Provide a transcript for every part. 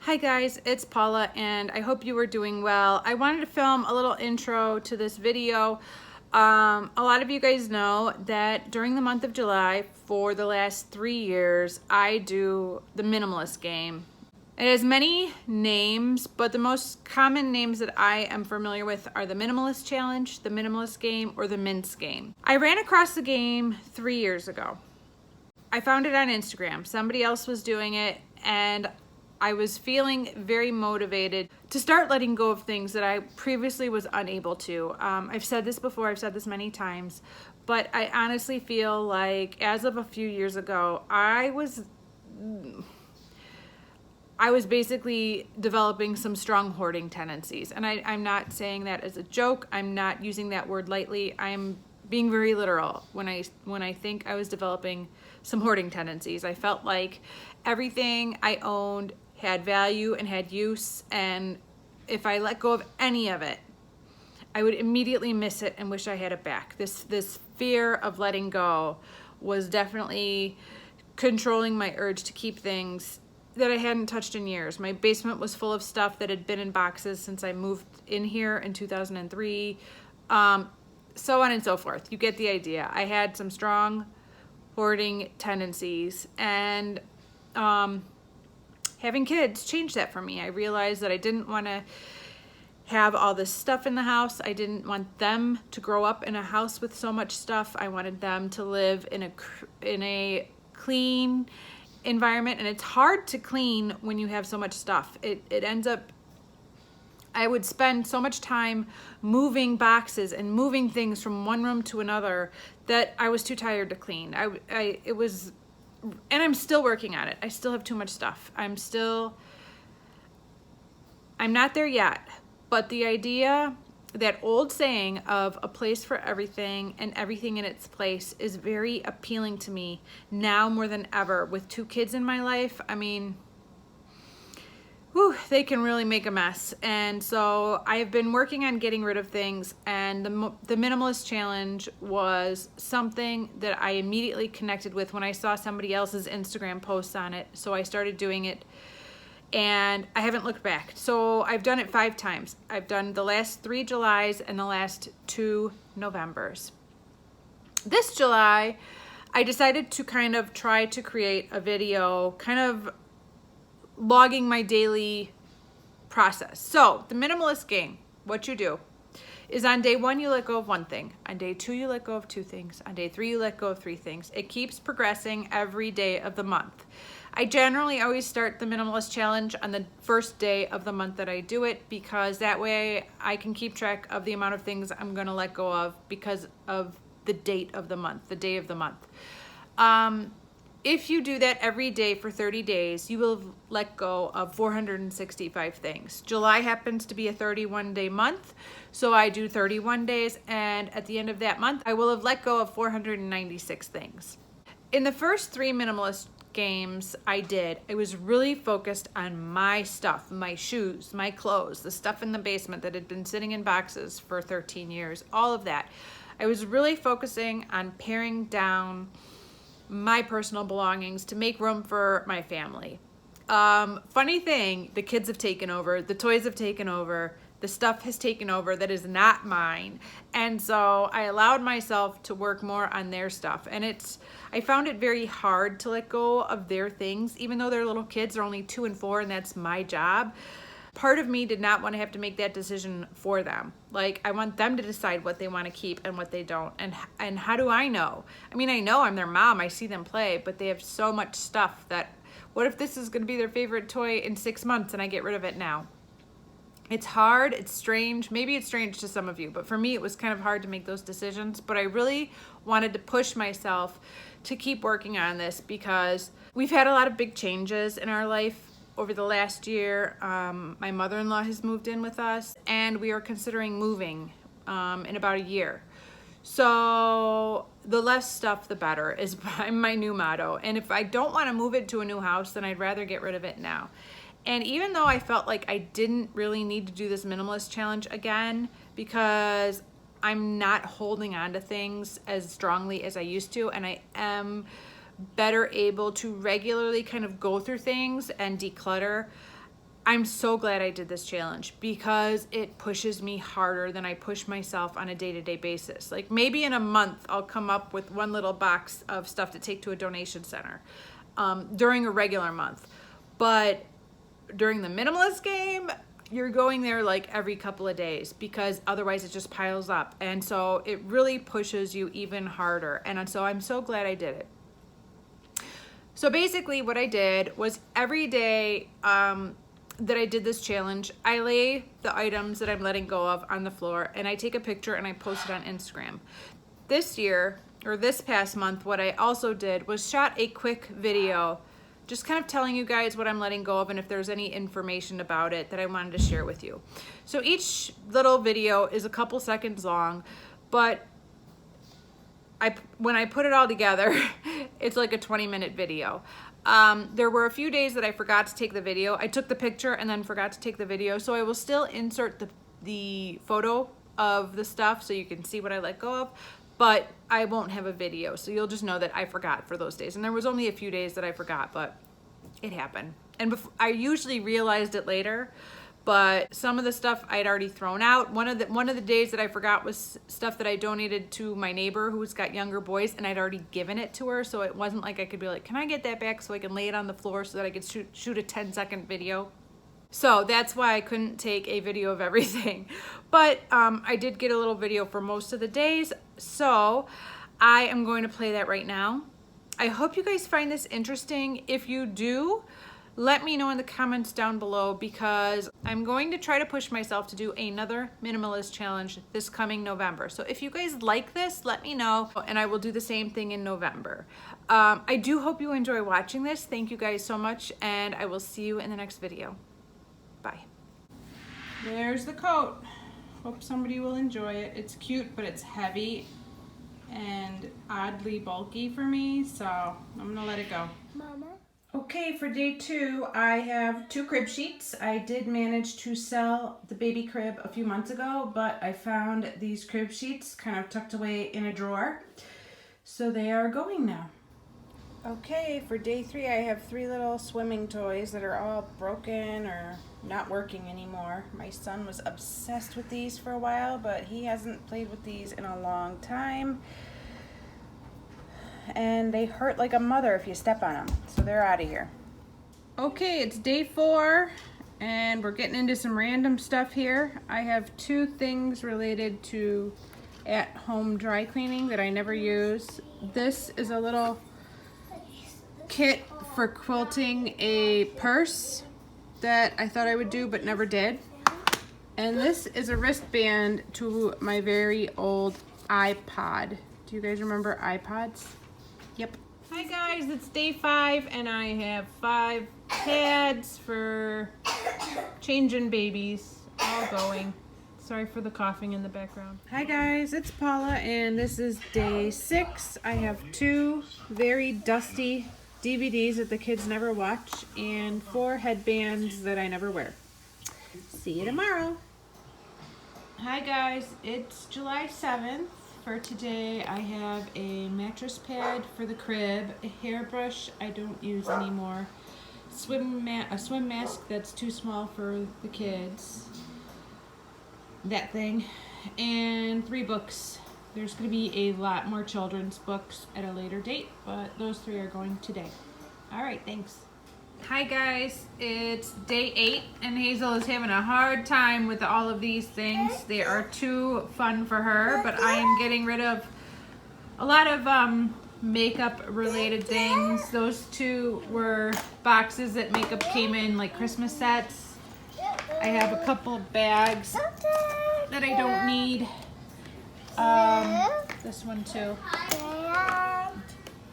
Hi guys, it's Paula and I hope you are doing well. I wanted to film a little intro to this video. A lot of you guys know that during the month of July for the last 3 years, I do the Minimalist game. It has many names, but the most common names that I am familiar with are the Minimalist Challenge, the Minimalist Game, or the Minsgame. I ran across the game 3 years ago. I found it on Instagram. Somebody else was doing it and I was feeling very motivated to start letting go of things that I previously was unable to. I've said this before, I've said this many times, but I honestly feel like as of a few years ago, I was basically developing some strong hoarding tendencies. And I'm not saying that as a joke. I'm not using that word lightly. I'm being very literal when I think I was developing some hoarding tendencies. I felt like everything I owned had value and had use, and if I let go of any of it, I would immediately miss it and wish I had it back. This fear of letting go was definitely controlling my urge to keep things that I hadn't touched in years. My basement was full of stuff that had been in boxes since I moved in here in 2003, so on and so forth. You get the idea. I had some strong hoarding tendencies, and having kids changed that for me. I realized that I didn't want to have all this stuff in the house. I didn't want them to grow up in a house with so much stuff. I wanted them to live in a clean environment, and it's hard to clean when you have so much stuff. It ends up, I would spend so much time moving boxes and moving things from one room to another that I was too tired to clean. And I'm still working on it. I still have too much stuff. I'm not there yet, but the idea, that old saying of a place for everything and everything in its place, is very appealing to me now more than ever. With 2 kids in my life, I mean, whew, they can really make a mess. And so I've been working on getting rid of things, and the Minimalist Challenge was something that I immediately connected with when I saw somebody else's Instagram posts on it. So I started doing it, and I haven't looked back. So I've done it 5 times. I've done the last 3 Julys and the last 2 Novembers. This July, I decided to kind of try to create a video kind of logging my daily process. So the Minimalist game, what you do is on day 1 you let go of 1 thing, on day 2 you let go of 2 things, on day 3 you let go of 3 things. It keeps progressing every day of the month. I generally always start the Minimalist Challenge on the first day of the month that I do it, because that way I can keep track of the amount of things I'm going to let go of because of the date of the month, the day of the month. If you do that every day for 30 days, you will let go of 465 things. July happens to be a 31-day month, so I do 31 days, and at the end of that month, I will have let go of 496 things. In the first 3 Minimalist games I was really focused on my stuff, my shoes, my clothes, the stuff in the basement that had been sitting in boxes for 13 years, all of that. I was really focusing on paring down my personal belongings to make room for my family. Funny thing, the kids have taken over, the toys have taken over, the stuff has taken over that is not mine. And so I allowed myself to work more on their stuff. And I found it very hard to let go of their things, even though their little kids are only 2 and 4 and that's my job. Part of me did not want to have to make that decision for them. Like, I want them to decide what they want to keep and what they don't. And how do I know? I mean, I know I'm their mom. I see them play, but they have so much stuff that, what if this is going to be their favorite toy in 6 months and I get rid of it now? It's hard. It's strange. Maybe it's strange to some of you, but for me, it was kind of hard to make those decisions. But I really wanted to push myself to keep working on this, because we've had a lot of big changes in our life over the last year. My mother-in-law has moved in with us, and we are considering moving in about a year. So the less stuff, the better, is my new motto. And if I don't want to move it to a new house, then I'd rather get rid of it now. And even though I felt like I didn't really need to do this Minimalist Challenge again, because I'm not holding on to things as strongly as I used to, and I am better able to regularly kind of go through things and declutter, I'm so glad I did this challenge because it pushes me harder than I push myself on a day-to-day basis. Like maybe in a month, I'll come up with one little box of stuff to take to a donation center during a regular month. But during the minimalist game, you're going there like every couple of days because otherwise it just piles up. And so it really pushes you even harder. And so I'm so glad I did it. So basically what I did was every day that I did this challenge, I lay the items that I'm letting go of on the floor and I take a picture and I post it on Instagram. This year, or this past month, what I also did was shot a quick video just kind of telling you guys what I'm letting go of and if there's any information about it that I wanted to share with you. So each little video is a couple seconds long, but when I put it all together, it's like a 20-minute video. There were a few days that I forgot to take the video. I took the picture and then forgot to take the video, so I will still insert the photo of the stuff so you can see what I let go of, but I won't have a video, so you'll just know that I forgot for those days. And there was only a few days that I forgot, but it happened. And I usually realized it later, but some of the stuff I'd already thrown out. One of the days that I forgot was stuff that I donated to my neighbor who's got younger boys, and I'd already given it to her, so it wasn't like I could be like, can I get that back so I can lay it on the floor so that I could shoot a 10-second video? So that's why I couldn't take a video of everything. But I did get a little video for most of the days, so I am going to play that right now. I hope you guys find this interesting. If you do, let me know in the comments down below because I'm going to try to push myself to do another minimalist challenge this coming November. So if you guys like this, let me know and I will do the same thing in November. I do hope you enjoy watching this. Thank you guys so much and I will see you in the next video. Bye. There's the coat. Hope somebody will enjoy it. It's cute, but it's heavy and oddly bulky for me, so I'm gonna let it go. Mama. Okay, for day 2, I have 2 crib sheets. I did manage to sell the baby crib a few months ago, but I found these crib sheets kind of tucked away in a drawer. So they are going now. Okay, for day 3, I have 3 little swimming toys that are all broken or not working anymore. My son was obsessed with these for a while, but he hasn't played with these in a long time. And they hurt like a mother if you step on them, so they're out of here. Okay, it's day 4 and we're getting into some random stuff here. I have 2 things related to at-home dry cleaning that I never use. This is a little kit for quilting a purse that I thought I would do but never did. And this is a wristband to my very old iPod. Do you guys remember iPods? Yep. Hi guys, it's day 5 and I have 5 pads for changing babies, all going. Sorry for the coughing in the background. Hi guys, it's Paula and this is day 6. I have 2 very dusty DVDs that the kids never watch and 4 headbands that I never wear. See you tomorrow. Hi guys, it's July 7th. For today, I have a mattress pad for the crib, a hairbrush I don't use anymore, a swim mask that's too small for the kids, that thing, and 3 books. There's going to be a lot more children's books at a later date, but those 3 are going today. All right, thanks. Hi guys, it's day 8 and Hazel is having a hard time with all of these things. They are too fun for her, but I am getting rid of a lot of makeup related things. Those 2 were boxes that makeup came in, like Christmas sets. I have a couple of bags that I don't need. This one too.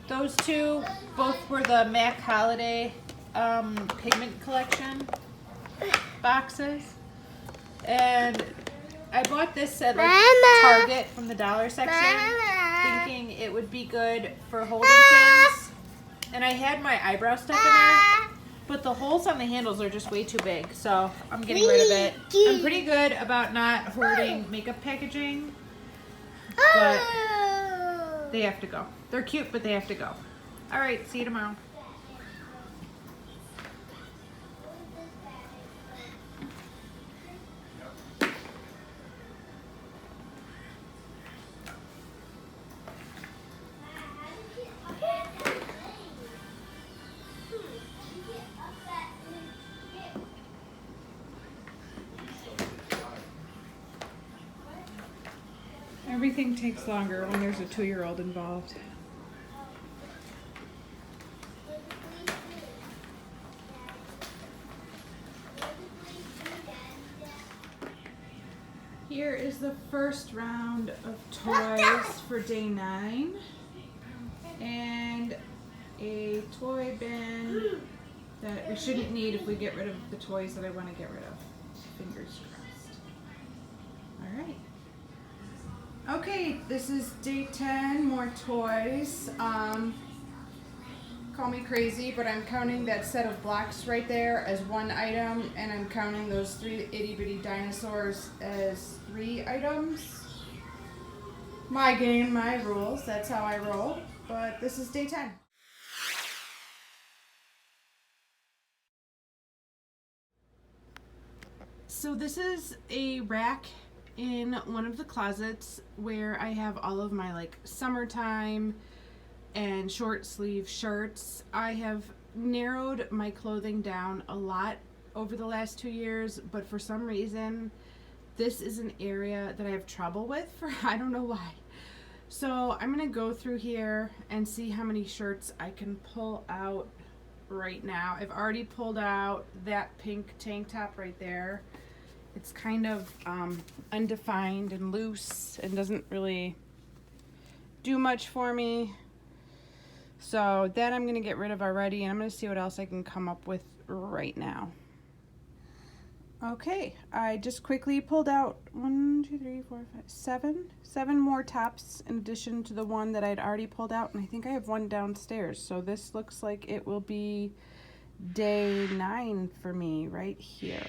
Those 2 both were the MAC Holiday pigment collection boxes, and I bought this at like Target from the dollar section, thinking it would be good for holding things, and I had my eyebrow stuff in there, but the holes on the handles are just way too big, so I'm getting rid of it. I'm pretty good about not hoarding makeup packaging, but they have to go. They're cute, but they have to go. All right, see you tomorrow. Everything takes longer when there's a 2-year-old involved. Here is the first round of toys for day 9. And a toy bin that we shouldn't need if we get rid of the toys that I want to get rid of. Fingers crossed. All right. Okay, this is day 10, more toys. Call me crazy, but I'm counting that set of blocks right there as 1 item, and I'm counting those 3 itty bitty dinosaurs as 3 items. My game, my rules, that's how I roll, but this is day 10. So this is a rack in one of the closets where I have all of my like summertime and short sleeve shirts. I have narrowed my clothing down a lot over the last 2 years, but for some reason this is an area that I have trouble with for I don't know why. So I'm gonna go through here and see how many shirts I can pull out right now. I've already pulled out that pink tank top right there. It's kind of undefined and loose and doesn't really do much for me. So that I'm gonna get rid of already, and I'm gonna see what else I can come up with right now. Okay, I just quickly pulled out 7 more tops in addition to the one that I'd already pulled out, and I think I have one downstairs. So this looks like it will be day 9 for me right here.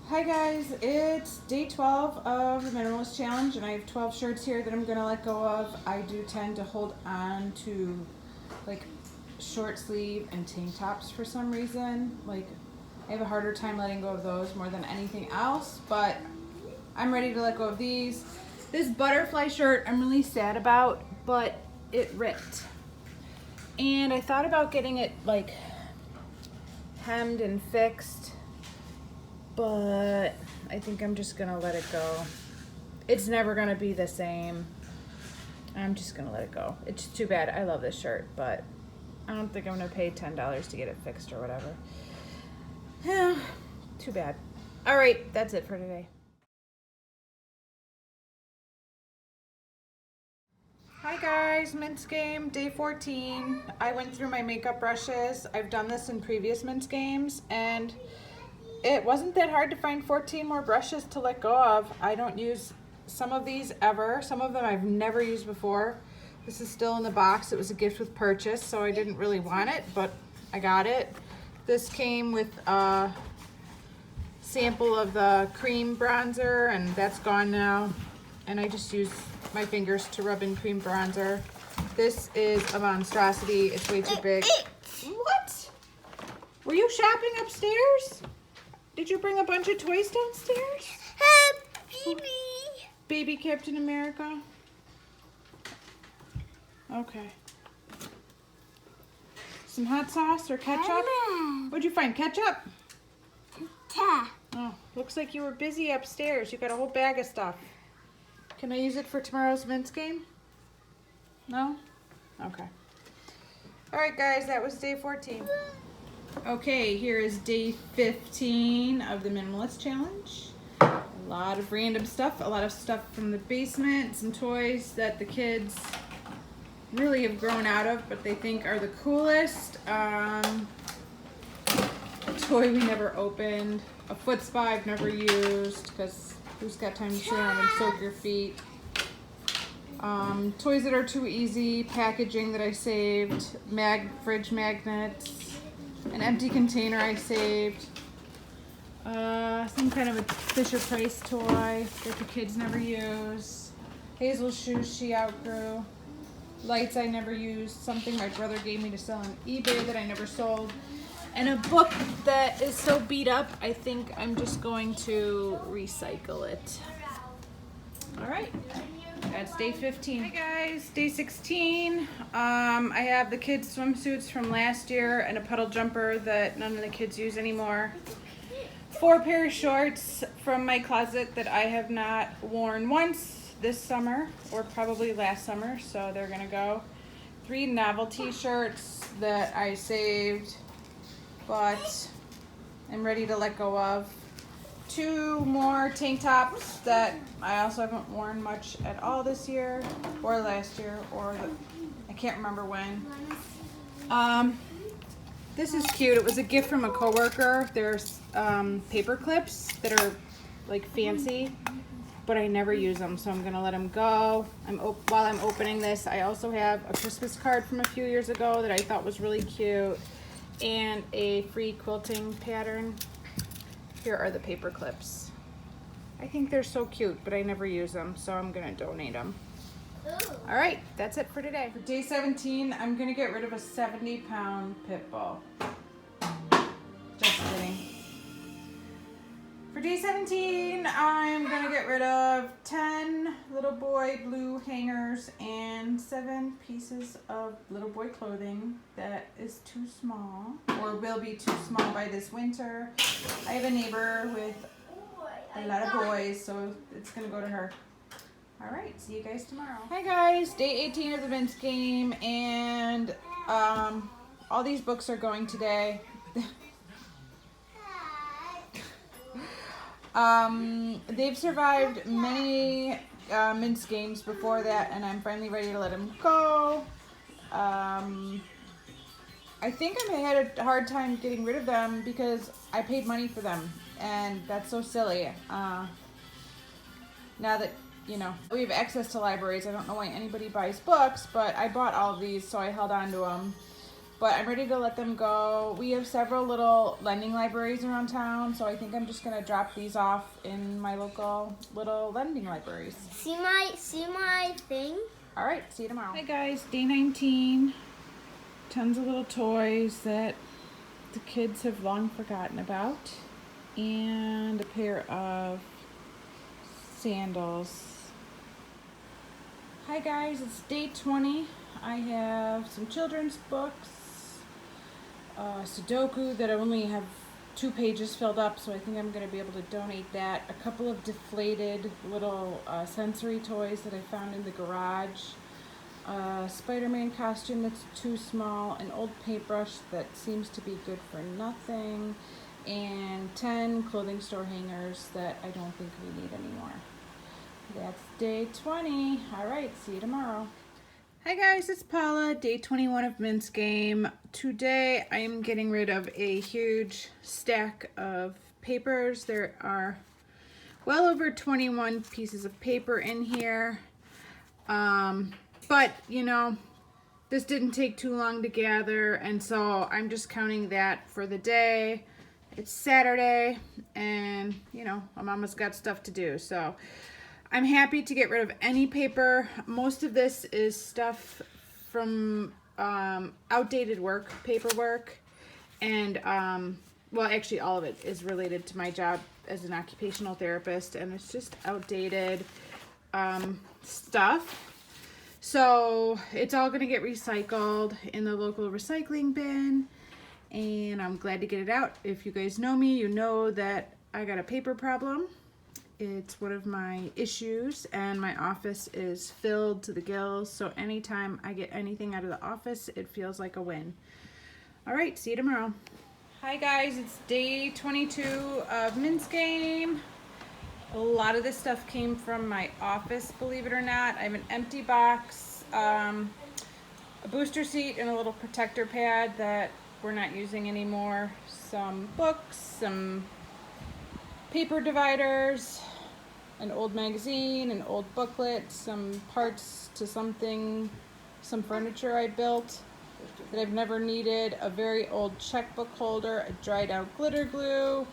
Hi guys, it's day 12 of the Minimalist Challenge, and I have 12 shirts here that I'm gonna let go of. I do tend to hold on to like short sleeve and tank tops for some reason. Like I have a harder time letting go of those more than anything else, but I'm ready to let go of these. This butterfly shirt I'm really sad about, but it ripped. And I thought about getting it like hemmed and fixed, but I think I'm just gonna let it go. It's never gonna be the same. I'm just gonna let it go. It's too bad. I love this shirt, but I don't think I'm gonna pay $10 to get it fixed or whatever. Yeah, too bad. All right, that's it for today. Hi guys, Minsgame, day 14. I went through my makeup brushes. I've done this in previous Minsgames, and it wasn't that hard to find 14 more brushes to let go of. I don't use some of these ever. Some of them I've never used before. This is still in the box. It was a gift with purchase, so I didn't really want it, but I got it. This came with a sample of the cream bronzer, and that's gone now. And I just use my fingers to rub in cream bronzer. This is a monstrosity. It's way too big. What? Were you shopping upstairs? Did you bring a bunch of toys downstairs? Baby. Baby Captain America? Okay. Some hot sauce or ketchup? What'd you find, ketchup? Oh, looks like you were busy upstairs. You got a whole bag of stuff. Can I use it for tomorrow's Minsgame? No? Okay. All right, guys, that was day 14. Okay, here is day 15 of the Minimalist Challenge. A lot of random stuff, a lot of stuff from the basement, some toys that the kids really have grown out of, but they think are the coolest. A toy we never opened, a foot spa I've never used, because who's got time to sit around and soak your feet? Toys that are too easy, packaging that I saved, fridge magnets, an empty container I saved, some kind of a Fisher-Price toy that the kids never use, Hazel's shoes she outgrew, lights I never used, something my brother gave me to sell on eBay that I never sold, and a book that is so beat up I think I'm just going to recycle it. All right. That's day 15. Hi guys, day 16. I have the kids' swimsuits from last year and a puddle jumper that none of the kids use anymore. 4 pair of shorts from my closet that I have not worn once this summer or probably last summer, so they're gonna go. 3 novelty shirts that I saved but I'm ready to let go of. 2 more tank tops that I also haven't worn much at all this year or last year or I can't remember when. This is cute. It was a gift from a coworker. There's paper clips that are like fancy, but I never use them, so I'm gonna let them go. While I'm opening this, I also have a Christmas card from a few years ago that I thought was really cute and a free quilting pattern. Here are the paper clips. I think they're so cute, but I never use them, so I'm gonna donate them. All right, that's it for today. For day 17, I'm gonna get rid of a 70-pound pit bull. Just kidding. For day 17, I'm gonna get rid of 10 little boy blue hangers and 7 pieces of little boy clothing that is too small or will be too small by this winter. I have a neighbor with a lot of boys, so it's gonna go to her. All right, see you guys tomorrow. Hi guys, day 18 of the Minsgame, and all these books are going today. They've survived many Minsgames before that, and I'm finally ready to let them go. I think I had a hard time getting rid of them because I paid money for them, and that's so silly. Now that, you know, we have access to libraries, I don't know why anybody buys books, but I bought all of these, so I held on to them. But I'm ready to let them go. We have several little lending libraries around town, so I think I'm just gonna drop these off in my local little lending libraries. See my thing? All right, see you tomorrow. Hi guys, day 19. Tons of little toys that the kids have long forgotten about, and a pair of sandals. Hi guys, it's day 20. I have some children's books, Sudoku that I only have 2 pages filled up, so I think I'm going to be able to donate that. A couple of deflated little sensory toys that I found in the garage. A Spider-Man costume that's too small, an old paintbrush that seems to be good for nothing, and 10 clothing store hangers that I don't think we need anymore. That's day 20. All right, see you tomorrow. Hi guys, it's Paula, day 21 of Minsgame. Today I am getting rid of a huge stack of papers. There are well over 21 pieces of paper in here. But, you know, this didn't take too long to gather, and so I'm just counting that for the day. It's Saturday, and, you know, my mama's got stuff to do, so I'm happy to get rid of any paper. Most of this is stuff from outdated paperwork, and well, actually all of it is related to my job as an occupational therapist, and it's just outdated stuff. So it's all gonna get recycled in the local recycling bin, and I'm glad to get it out. If you guys know me, you know that I got a paper problem. It's one of my issues, and my office is filled to the gills, so anytime I get anything out of the office, it feels like a win. All right, see you tomorrow. Hi guys, it's day 22 of Minsgame. A lot of this stuff came from my office, believe it or not. I have an empty box, a booster seat, and a little protector pad that we're not using anymore. Some books, some paper dividers, an old magazine, an old booklet, some parts to something, some furniture I built that I've never needed, a very old checkbook holder, a dried out glitter glue.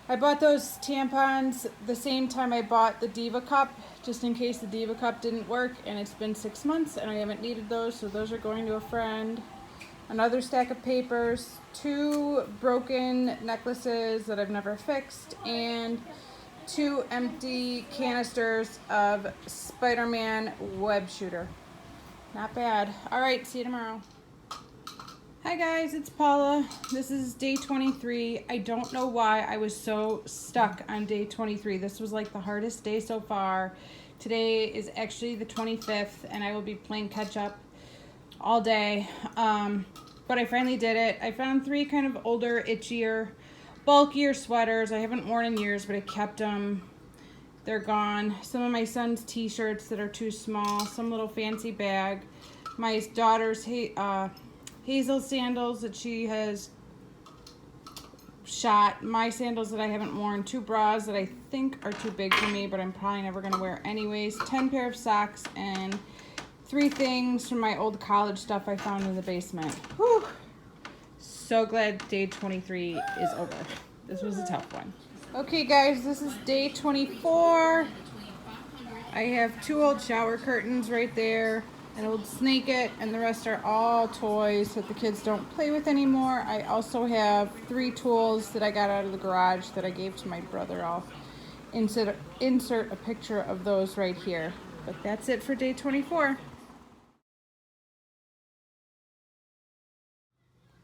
I bought those tampons the same time I bought the Diva Cup, just in case the Diva Cup didn't work, and it's been 6 months and I haven't needed those, so those are going to a friend. Another stack of papers, 2 broken necklaces that I've never fixed, and 2 empty canisters of Spider-Man web shooter. Not bad. All right, see you tomorrow. Hi guys, it's Paula. This is day 23. I don't know why I was so stuck on day 23. This was like the hardest day so far. Today is actually the 25th, and I will be playing catch up all day. But I finally did it. I found 3 kind of older, itchier, bulkier sweaters I haven't worn in years, but I kept them. They're gone. Some of my son's t-shirts that are too small, some little fancy bag. My daughter's Hazel sandals that she has shot. My sandals that I haven't worn. 2 bras that I think are too big for me, but I'm probably never going to wear anyways. 10 pair of socks and 3 things from my old college stuff I found in the basement. Whew. So glad day 23 is over. This was a tough one. Okay guys, this is day 24. I have 2 old shower curtains right there, an old Snake It, and the rest are all toys that the kids don't play with anymore. I also have 3 tools that I got out of the garage that I gave to my brother. I'll insert a picture of those right here. But that's it for day 24.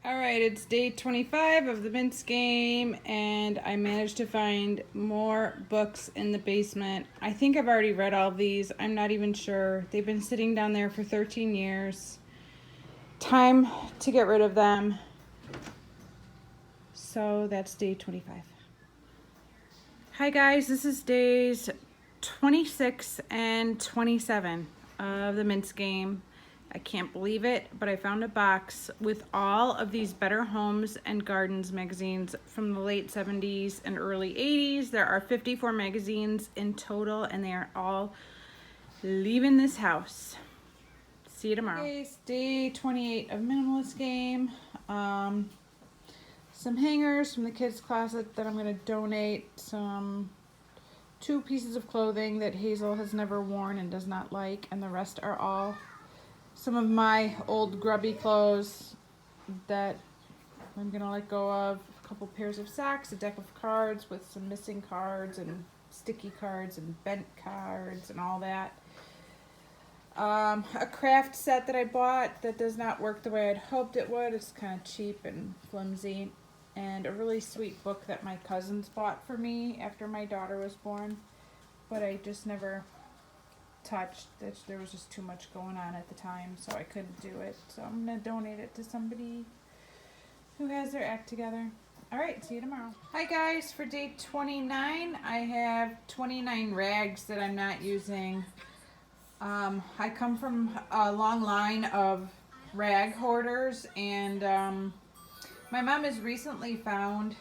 Alright, it's day 25 of the Minsgame, and I managed to find more books in the basement. I think I've already read all of these. I'm not even sure. They've been sitting down there for 13 years. Time to get rid of them. So that's day 25. Hi guys, this is days 26 and 27 of the Minsgame. I can't believe it, but I found a box with all of these Better Homes and Gardens magazines from the late 70s and early 80s. There are 54 magazines in total, and they are all leaving this house. See you tomorrow. Okay, it's day 28 of Minimalist Game. Some hangers from the kids' closet that I'm going to donate. Some 2 pieces of clothing that Hazel has never worn and does not like, and the rest are all some of my old grubby clothes that I'm gonna let go of. A couple pairs of socks, a deck of cards with some missing cards and sticky cards and bent cards and all that. A craft set that I bought that does not work the way I'd hoped it would. It's kind of cheap and flimsy. And a really sweet book that my cousins bought for me after my daughter was born, but I just never touched. There was just too much going on at the time, so I couldn't do it. So I'm gonna donate it to somebody who has their act together. Alright, see you tomorrow. Hi guys, for day 29 I have 29 rags that I'm not using. I come from a long line of rag hoarders, and my mom has recently found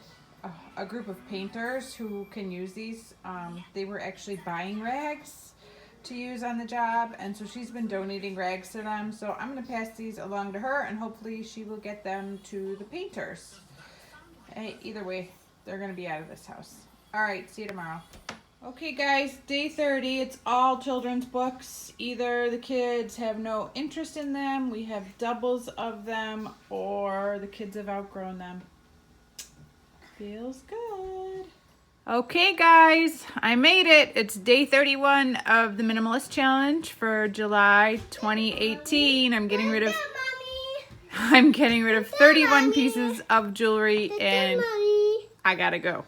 a group of painters who can use these. They were actually buying rags to use on the job, and so she's been donating rags to them. So I'm going to pass these along to her, and hopefully she will get them to the painters. Either way, they're going to be out of this house. Alright, see you tomorrow. Okay guys, day 30. It's all children's books. Either the kids have no interest in them, we have doubles of them, or the kids have outgrown them. Feels good. Okay guys, I made it. It's day 31 of the Minimalist Challenge for July 2018. I'm getting rid of 31 pieces of jewelry, and I gotta go.